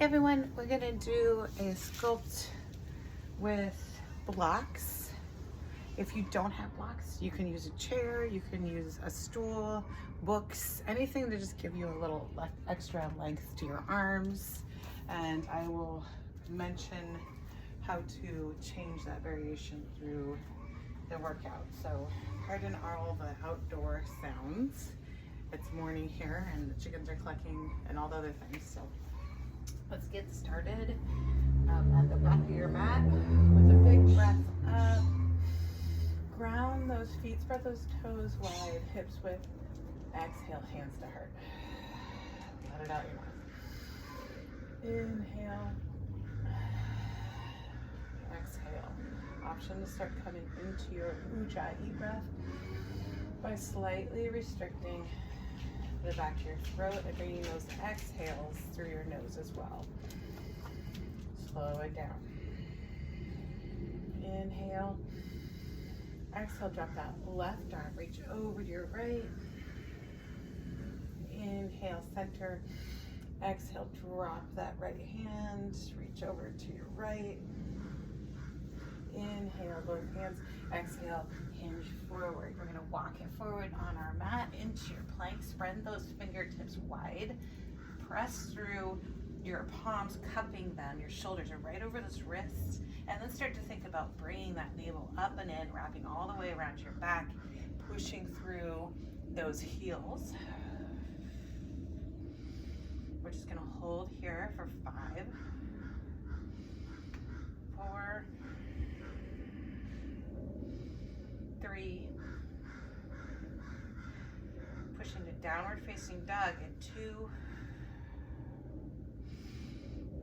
Everyone, we're gonna do a sculpt with blocks. If you don't have blocks, you can use a chair, you can use a stool, books, anything to just give you a little extra length to your arms. And I will mention how to change that variation through the workout. So pardon all the outdoor sounds. It's morning here and the chickens are clucking and all the other things. So let's get started at the back of your mat with a big breath up. Ground those feet, spread those toes wide, hips width. Exhale, hands to heart. Let it out your mouth. Inhale. Exhale. Option to start coming into your Ujjayi breath by slightly restricting the back of your throat and bringing those exhales through your nose as well. Slow it down. Inhale. Exhale, drop that left arm, reach over to your right. Inhale, center. Exhale, drop that right hand, reach over to your right. Inhale, both hands. Exhale, hinge forward. We're gonna walk it forward on our mat into your plank. Spread those fingertips wide. Press through your palms, cupping them. Your shoulders are right over those wrists. And then start to think about bringing that navel up and in, wrapping all the way around your back, pushing through those heels. We're just gonna hold here for 5, 4, 3, push into downward facing dog in 2,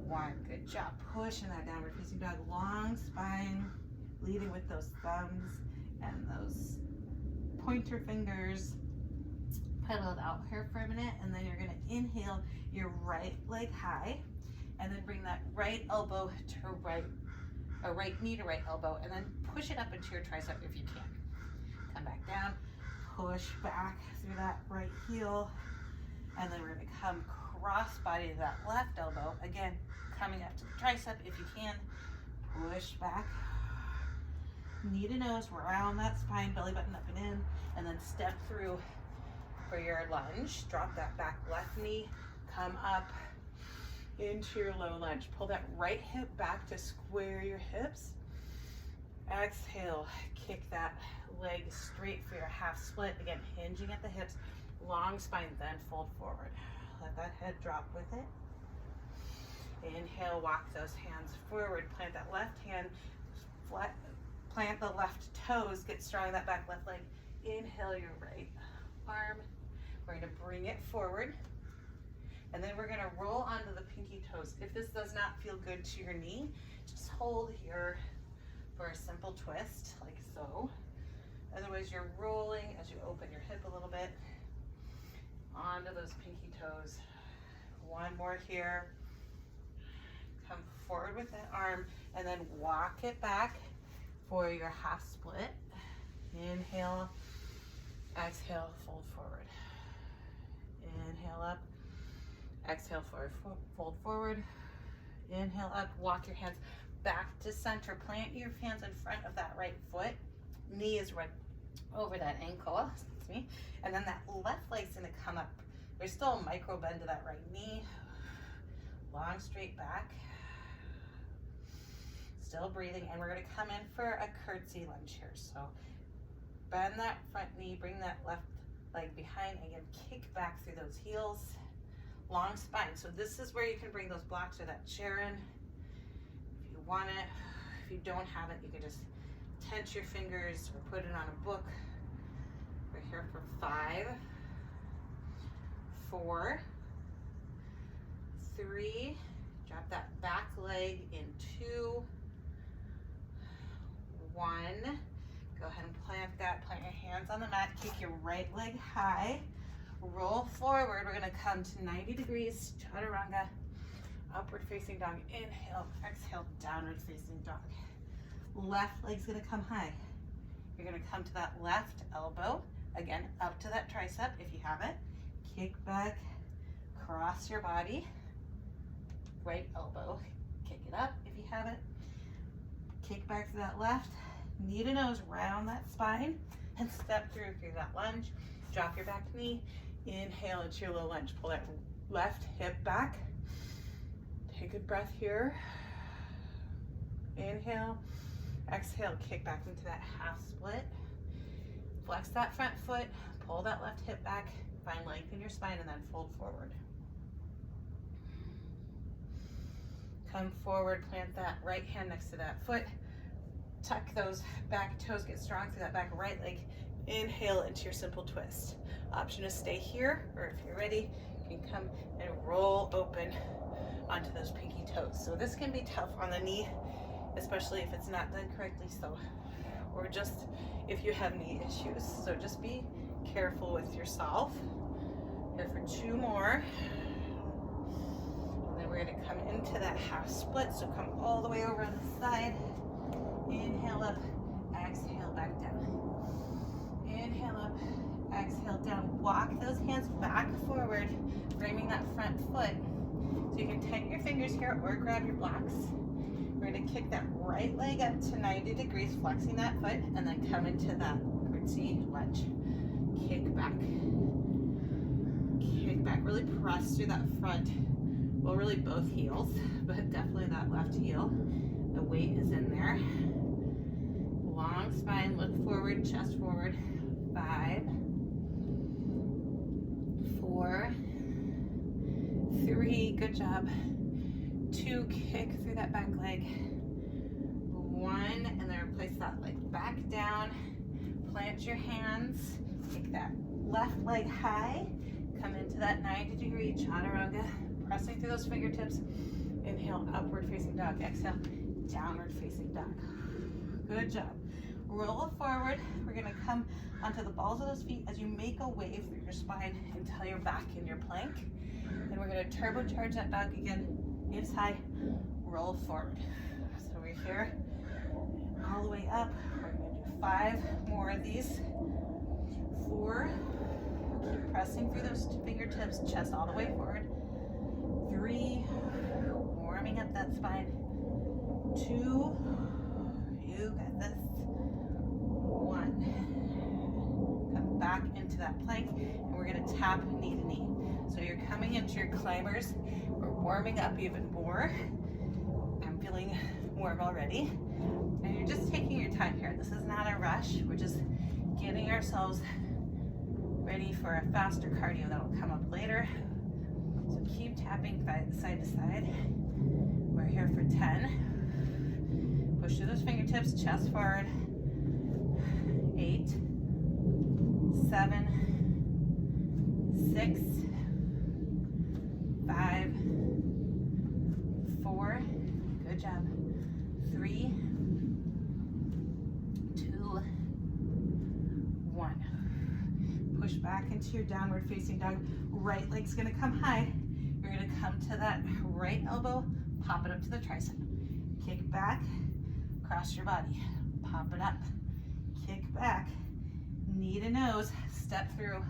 1. Good job. Push in that downward facing dog. Long spine, leading with those thumbs and those pointer fingers. Pedal it out here for a minute, and then you're going to inhale your right leg high, and then bring that right elbow to right, a right knee to right elbow, and then push it up into your tricep if you can. Come back down, push back through that right heel, and then we're going to come cross body to that left elbow. Again, coming up to the tricep if you can. Push back, knee to nose, round that spine, belly button up and in, and then step through for your lunge. Drop that back left knee, come up into your low lunge. Pull that right hip back to square your hips. Exhale, kick that leg straight for your half split. Again, hinging at the hips, long spine, then fold forward. Let that head drop with it. Inhale, walk those hands forward. Plant that left hand, flat, plant the left toes, get strong in that back left leg. Inhale your right arm. We're gonna bring it forward. And then we're gonna roll onto the pinky toes. If this does not feel good to your knee, just hold here for a simple twist, like so. Otherwise, you're rolling as you open your hip a little bit onto those pinky toes. One more here. Come forward with that arm and then walk it back for your half split. Inhale, exhale, fold forward. Inhale up, exhale forward, fold forward. Inhale up, walk your hands back to center. Plant your hands in front of that right foot. Knee is right over that ankle, excuse me. And then that left leg's gonna come up. There's still a micro bend to that right knee. Long straight back. Still breathing, and we're gonna come in for a curtsy lunge here. So bend that front knee, bring that left leg behind, again, kick back through those heels. Long spine. So this is where you can bring those blocks or that chair in if you want it. If you don't have it, you can just tense your fingers or put it on a book. We're here for 5, 4, 3, drop that back leg in 2, 1. Go ahead and plant your hands on the mat, kick your right leg high, roll forward. We're gonna come to 90 degrees, chaturanga, upward facing dog. Inhale, exhale, downward facing dog. Left leg's gonna come high. You're gonna come to that left elbow, again, up to that tricep if you have it. Kick back, cross your body, right elbow, kick it up if you have it, kick back to that left, knee to nose, round that spine, and step through that lunge. Drop your back knee, inhale into your low lunge. Pull that left hip back. Take a breath here. Inhale, exhale, kick back into that half split. Flex that front foot, pull that left hip back, find length in your spine, and then fold forward. Come forward, plant that right hand next to that foot. Tuck those back toes, get strong through that back right leg. Inhale into your simple twist. Option is stay here, or if you're ready, you can come and roll open onto those pinky toes. So this can be tough on the knee, especially if it's not done correctly, or just if you have knee issues. So just be careful with yourself. Here for 2 more. And then we're gonna come into that half split. So come all the way over on the side. Inhale up, exhale back down. Inhale up, exhale down. Walk those hands back forward, framing that front foot. So you can tighten your fingers here or grab your blocks. We're gonna kick that right leg up to 90 degrees, flexing that foot, and then come into that curtsy lunge. Kick back. Kick back, really press through that front. Well, really both heels, but definitely that left heel. The weight is in there. Long spine, look forward, chest forward. 5, 4, 3, good job. 2, kick through that back leg. 1, and then replace that leg back down. Plant your hands, take that left leg high, come into that 90-degree chaturanga, pressing through those fingertips. Inhale, upward facing dog. Exhale, downward facing dog. Good job. Roll forward. We're gonna come onto the balls of those feet as you make a wave through your spine until you're back in your plank. And we're gonna turbocharge that dog again. Hips high, roll forward. So we're here, all the way up. We're gonna do 5 more of these. 4, keep pressing through those fingertips, chest all the way forward. 3, warming up that spine. 2, you got this. 1, come back into that plank, and we're gonna tap knee to knee. So you're coming into your climbers. We're warming up even more. I'm feeling warm already. And you're just taking your time here. This is not a rush. We're just getting ourselves ready for a faster cardio that will come up later. So keep tapping side to side. We're here for 10. Push through those fingertips, chest forward. 8, 7, 6, 5, 4, good job. 3, 2, 1. Push back into your downward facing dog. Right leg's gonna come high. You're gonna come to that right elbow, pop it up to the tricep. Kick back, cross your body, pop it up, kick back, knee to nose, step through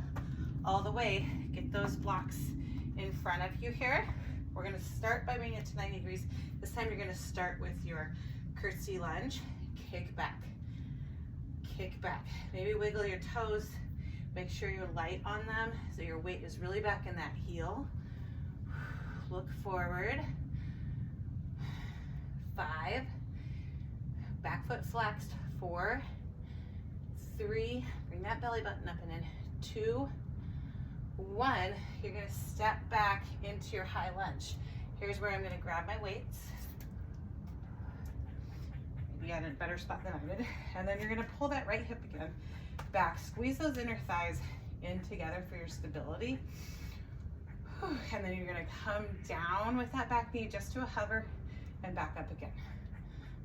all the way. Get those blocks in front of you here. We're gonna start by bringing it to 90 degrees. This time you're gonna start with your curtsy lunge. Kick back, kick back. Maybe wiggle your toes. Make sure you're light on them so your weight is really back in that heel. Look forward. 5, back foot flexed. 4, 3, bring that belly button up and in. 2, 1, you're gonna step back into your high lunge. Here's where I'm gonna grab my weights. Maybe at a better spot than I did. And then you're gonna pull that right hip again back. Squeeze those inner thighs in together for your stability. And then you're gonna come down with that back knee just to a hover and back up again.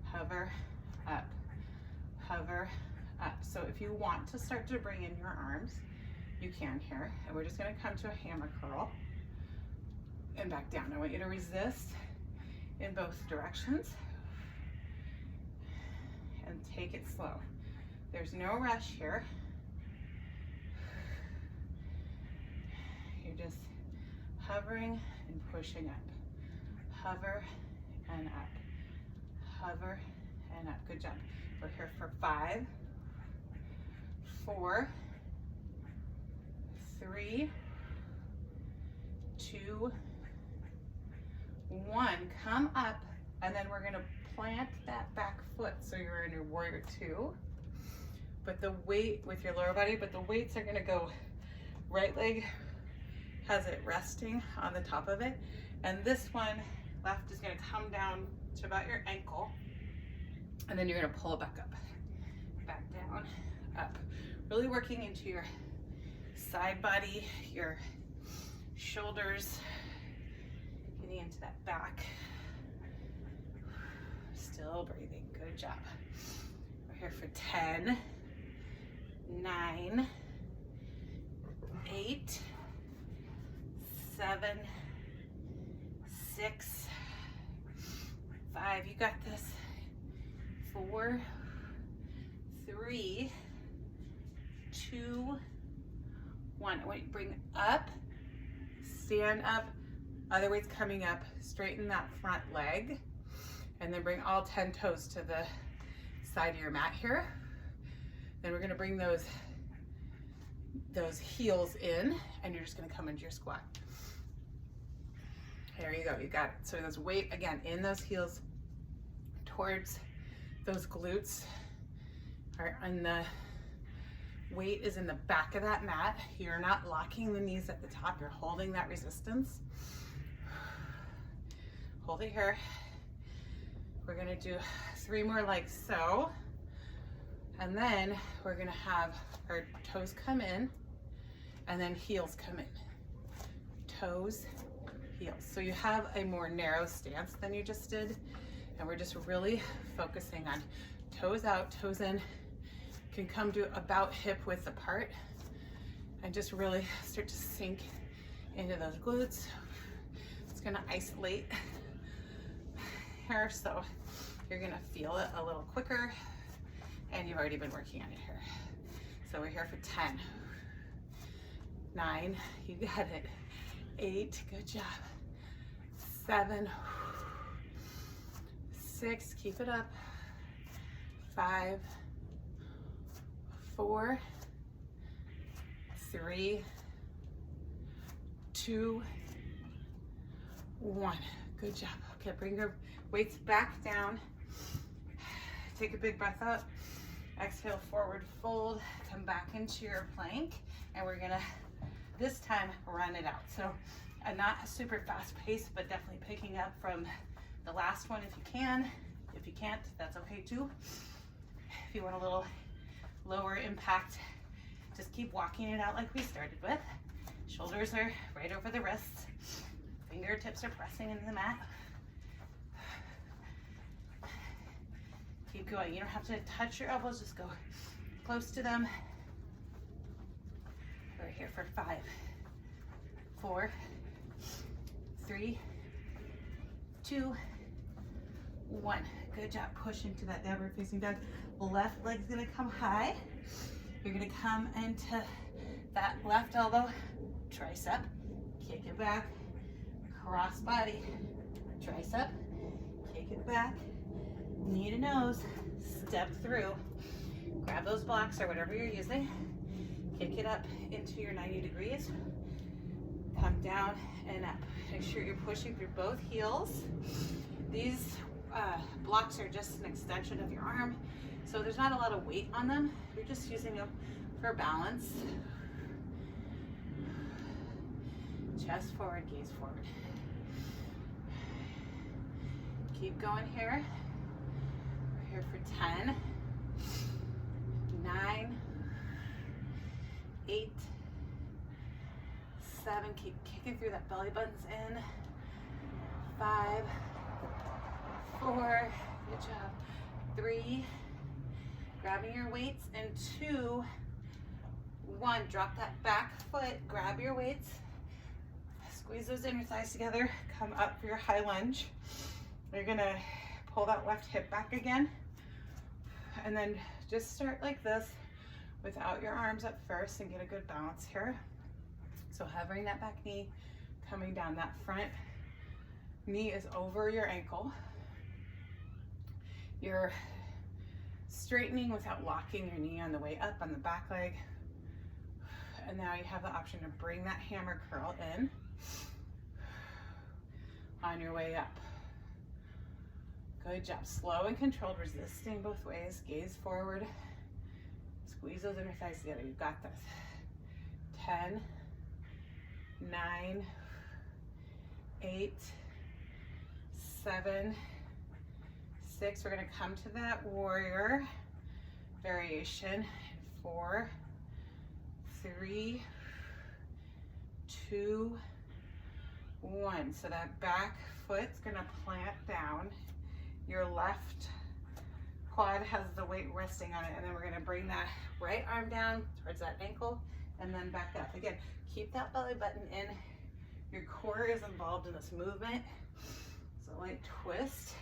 Hover, up, hover, up. So if you want to start to bring in your arms, you can here. And we're just gonna come to a hammer curl and back down. I want you to resist in both directions and take it slow. There's no rush here. You're just hovering and pushing up. hover and up, hover and up. Good job. We're here for 5, 4, 3, 2, 1. Come up, and then we're going to plant that back foot so you're in your warrior 2. But the weight with your lower body, but the weights are going to go, right leg has it resting on the top of it, and this one left is going to come down to about your ankle, and then you're going to pull it back up, back down, up. Really working into your side body, your shoulders, getting into that back. Still breathing. Good job. We're here for 10, 9, 8, 7, 6, 5. You got this. 4, 3, 2, 1. I want you to bring up, stand up, other weights coming up, straighten that front leg, and then bring all 10 toes to the side of your mat here. Then we're gonna bring those heels in, and you're just gonna come into your squat. There you go, you got it. So those weight, again, in those heels towards those glutes, and the weight is in the back of that mat. You're not locking the knees at the top, you're holding that resistance. Hold it here. We're gonna do 3 more like so, and then we're gonna have our toes come in, and then heels come in. Toes, heels. So you have a more narrow stance than you just did, and we're just really focusing on toes out, toes in. Can come to about hip width apart, and just really start to sink into those glutes. It's gonna isolate here, so you're gonna feel it a little quicker, and you've already been working on it here. So we're here for 10, 9, you got it, 8, good job, 7, 6, keep it up, 5, 4, 3, 2, 1. Good job. Okay, bring your weights back down. Take a big breath up. Exhale, forward fold. Come back into your plank, and we're gonna this time run it out. So not a super fast pace, but definitely picking up from the last one if you can. If you can't, that's okay too. If you want a little lower impact, just keep walking it out like we started with. Shoulders are right over the wrists. Fingertips are pressing into the mat. Keep going. You don't have to touch your elbows, just go close to them. We're here for 5, 4, 3, 2, 1. Good job. Push into that downward facing dog. Left leg's gonna come high. You're gonna come into that left elbow, tricep, kick it back, cross body, tricep, kick it back, knee to nose, step through, grab those blocks or whatever you're using, kick it up into your 90 degrees, come down and up. Make sure you're pushing through both heels. These blocks are just an extension of your arm, so there's not a lot of weight on them. You're just using them for balance. Chest forward, gaze forward. Keep going here. We're here for 10, 9, 8, 7. Keep kicking through that belly buttons in. 5, 4, good job. 3, grabbing your weights, and 2, 1. Drop that back foot, grab your weights, squeeze those inner thighs together, come up for your high lunge. You're gonna pull that left hip back again, and then just start like this without your arms at first and get a good balance here. So hovering that back knee, coming down that front knee is over your ankle. You're straightening without locking your knee on the way up on the back leg. And now you have the option to bring that hammer curl in on your way up. Good job. Slow and controlled, resisting both ways. Gaze forward. Squeeze those inner thighs together. You've got this. 10, 9, 8, 7, 6. We're going to come to that warrior variation. 4, 3, 2, 1. So that back foot's going to plant down. Your left quad has the weight resting on it, and then we're going to bring that right arm down towards that ankle and then back up. Again, keep that belly button in. Your core is involved in this movement. So light twist,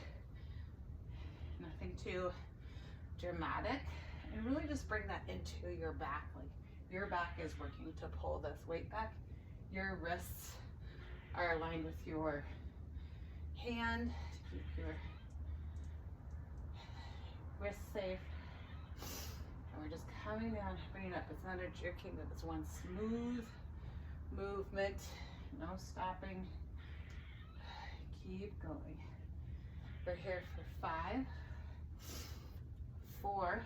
nothing too dramatic, and really just bring that into your back. Like your back is working to pull this weight back. Your wrists are aligned with your hand to keep your wrist safe. And we're just coming down, bringing it up. It's not a jerking, but it's one smooth movement. No stopping. Keep going. We're here for 5, 4,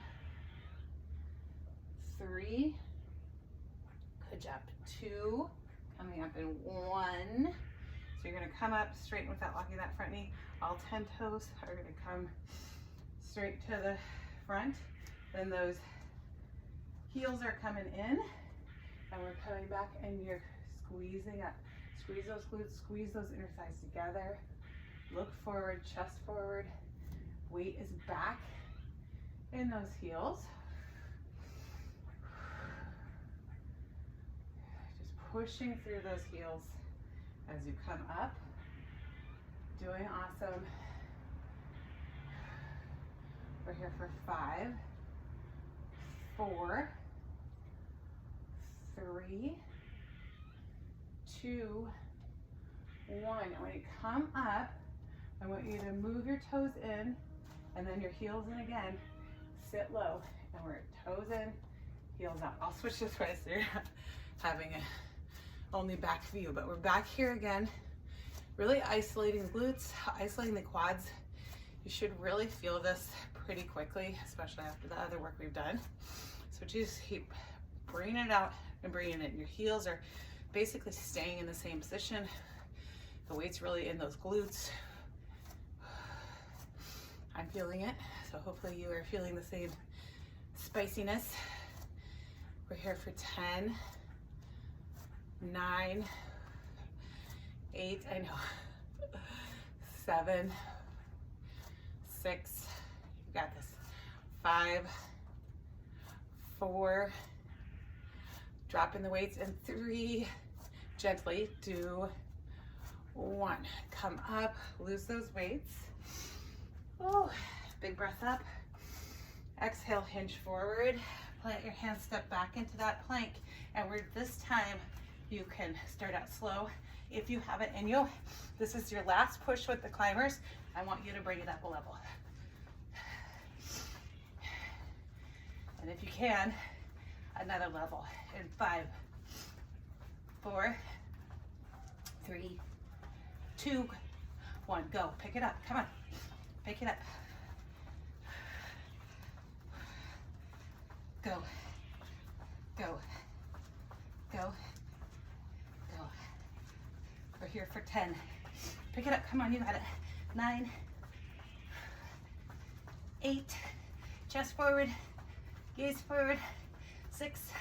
3. Good job. 2. Coming up in 1. So you're going to come up straight without locking that front knee. All 10 toes are going to come straight to the front. Then those heels are coming in, and we're coming back, and you're squeezing up. Squeeze those glutes, squeeze those inner thighs together. Look forward, chest forward. Weight is back in those heels. Just pushing through those heels as you come up. Doing awesome. We're here for 5, 4, 3, 2, 1. And when you come up, I want you to move your toes in and then your heels in again. Sit low, and we're toes in, heels out. I'll switch this way so you're not having a only back view, but we're back here again. Really isolating the glutes, isolating the quads. You should really feel this pretty quickly, especially after the other work we've done. So just keep bringing it out and bringing it in. Your heels are basically staying in the same position. The weight's really in those glutes. I'm feeling it, so hopefully you are feeling the same spiciness. We're here for 10, 9, 8, I know, 7, 6, you got this, 5, 4, dropping the weights, and 3, gently, 2, 1. Come up, lose those weights. Oh, big breath up. Exhale, hinge forward. Plant your hands, step back into that plank. And this time, you can start out slow. If you have it in you, this is your last push with the climbers. I want you to bring it up a level. And if you can, another level in 5, 4, 3, 2, 1. Go. Pick it up. Come on. Pick it up. Go. Go. Go. Go. We're here for 10. Pick it up. Come on. You got it. 9, 8. Chest forward. Gaze forward. 6,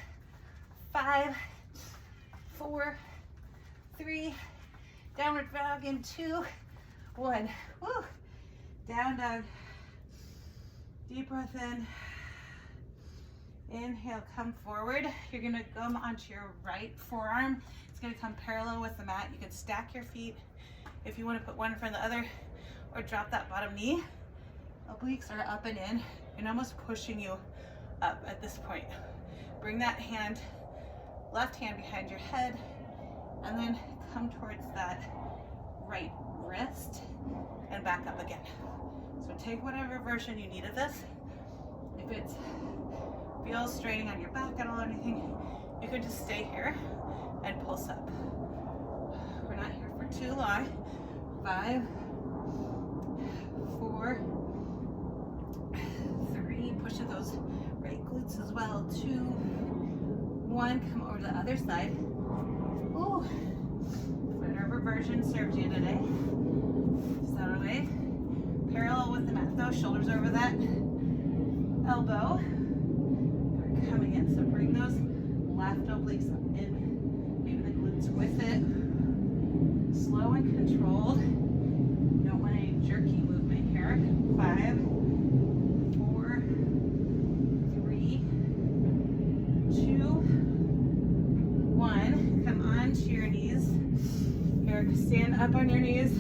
5, 4, 3. Downward dog in 2, 1. Woo. Down dog. Deep breath in. Inhale, come forward. You're gonna come onto your right forearm. It's gonna come parallel with the mat. You can stack your feet if you wanna put one in front of the other, or drop that bottom knee. Obliques are up and in, and almost pushing you up at this point. Bring that hand, left hand behind your head, and then come towards that right wrist, and back up again. So take whatever version you need of this. If it feels straining on your back at all or anything, you can just stay here and pulse up. We're not here for too long. 5, 4, 3, push to those right glutes as well. 2, 1, come over to the other side. Ooh. Whatever version serves you today. Settle away. Parallel with the mat though, shoulders over that elbow. We're coming in, so bring those left obliques up in, maybe the glutes with it. Slow and controlled. Don't want any jerky movement here. 5, 4, 3, 2, 1. Come on to your knees. Here, stand up on your knees.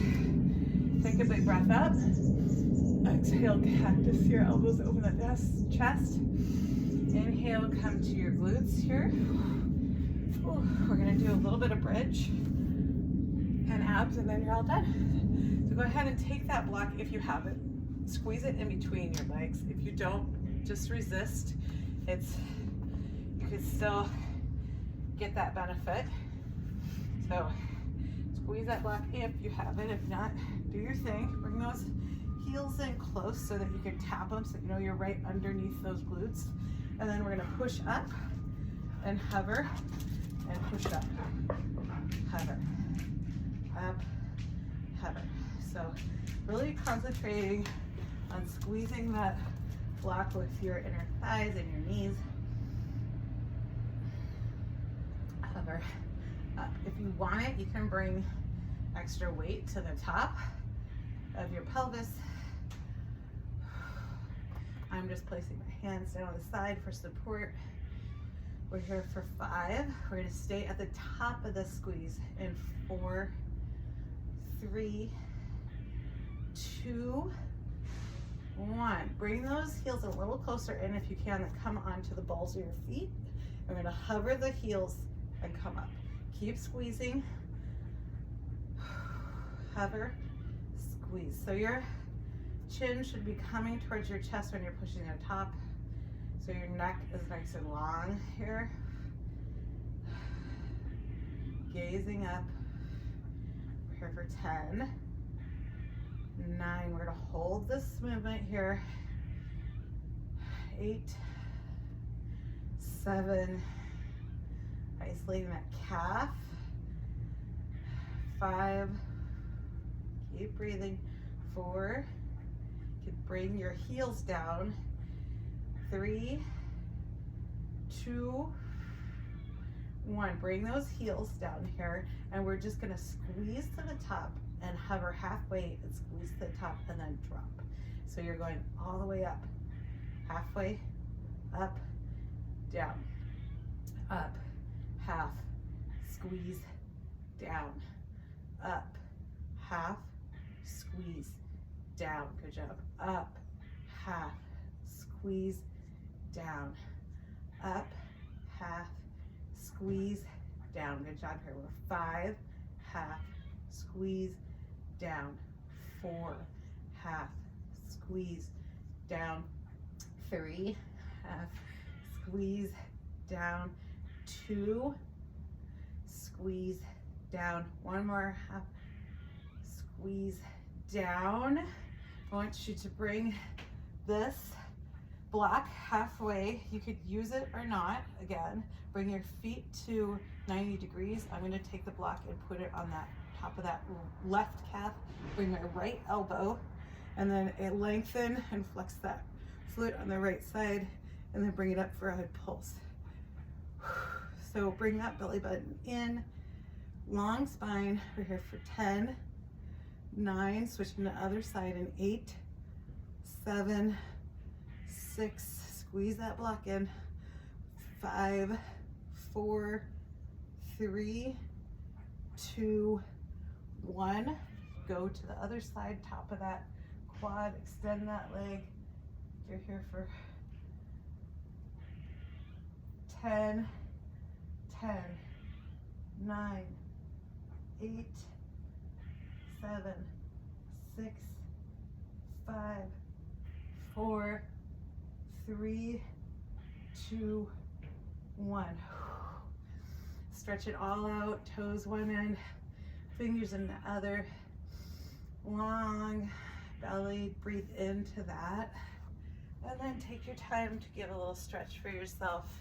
Take a big breath up. Exhale, cactus your elbows, open the chest. Inhale, come to your glutes here. Ooh, we're gonna do a little bit of bridge and abs, and then you're all done. So go ahead and take that block if you have it. Squeeze it in between your legs. If you don't, just resist. You can still get that benefit. So squeeze that block if you have it. If not, do your thing. Bring those heels in close so that you can tap them so you know you're right underneath those glutes. And then we're gonna push up and hover and push up, hover, up, hover. So really concentrating on squeezing that block with your inner thighs and your knees. Hover up. If you want it, you can bring extra weight to the top of your pelvis. I'm just placing my hands down on the side for support. We're here for 5. We're going to stay at the top of the squeeze in 4, 3, 2, 1. Bring those heels a little closer in if you can, and come onto the balls of your feet. We're going to hover the heels and come up. Keep squeezing. Hover, squeeze. So your chin should be coming towards your chest when you're pushing the top. So your neck is nice and long here. Gazing up. We're here for 10, 9. We're gonna hold this movement here. 8, 7. Isolating that calf. 5. Keep breathing. 4. You can bring your heels down. 3, 2, 1. Bring those heels down here, and we're just gonna squeeze to the top and hover halfway and squeeze to the top and then drop. So you're going all the way up, halfway, up, down, up, half, squeeze, down, up, half, squeeze, down. Good job. Up, half, squeeze, down, up, half, squeeze, down. Good job here. We're 5, half, squeeze, down. 4, half, squeeze, down. 3, half, squeeze, down. 2, squeeze, down. 1 more, half, squeeze, down. I want you to bring this block halfway. You could use it or not. Again, bring your feet to 90 degrees. I'm going to take the block and put it on that top of that left calf. Bring my right elbow, and then lengthen and flex that foot on the right side, and then bring it up for a pulse. So bring that belly button in, long spine. We're here for 10, 9, switching to the other side in 8, 7, 6, squeeze that block in, 5, 4, 3, 2, 1. Go to the other side, top of that quad, extend that leg. You're here for 10, 10, 9, 8, 7, 6, 5, 4, 3, 2, 1. Stretch it all out, toes one end, fingers in the other. Long belly, breathe into that. And then take your time to give a little stretch for yourself.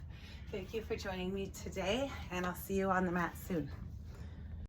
Thank you for joining me today, and I'll see you on the mat soon.